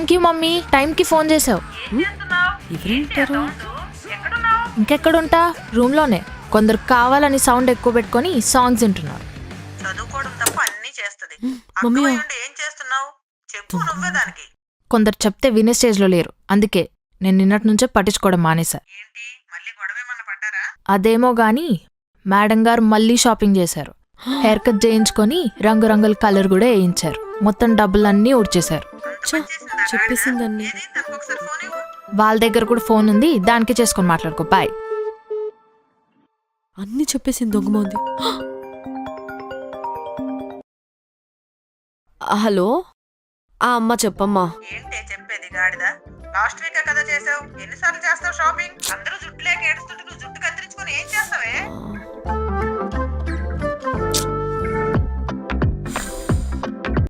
Thank you mummy, టైంకి phone చేసావు. ఇంకెక్కడుంటా, రూమ్లోనే. కొందరు కావాలని సౌండ్ ఎక్కువ పెట్టుకొని సాంగ్స్ వింటున్నారు. చదువుకోవడం తప్ప అన్ని చేస్తది. మమ్మీ ఏం చేస్తున్నావు చెప్పు నువ్వే దానికి. కొందరు చెప్తే వినే స్టేజ్లో లేరు, అందుకే నేను నిన్నటి నుంచే పట్టించుకోవడం మానేశా. ఏంటి మళ్ళీ గొడవేమన్నా పడ్డారా? అదేమో గాని మేడం గారు మళ్ళీ షాపింగ్ చేశారు. హెయిర్ కట్ చేయించుకొని రంగురంగుల కలర్ కూడా వేయించారు. మొత్తం డబ్బులన్నీ ఊడ్చేశారు. చెప్పేసిందన్ని. ఒకసారి ఫోన్ ఇవ్వు. వాళ్ళ దగ్గర కూడా ఫోన్ ఉంది, దానికి చేసుకొని మాట్లాడుకో. బాయ్. అన్ని చెప్పేసింది దొంగమోంది. హలో, అమ్మ చెప్పమ్మా. ఏంటి చెప్పేది గాడిదా? లాస్ట్ వీక్ కదా చేసావు, ఎన్నిసార్లు చేస్తావు షాపింగ్? అందరూ జుట్టు లేక ఏడుస్తుంటే నువ్వు జుట్టు కత్తిరించుకొని ఏం చేస్తావే?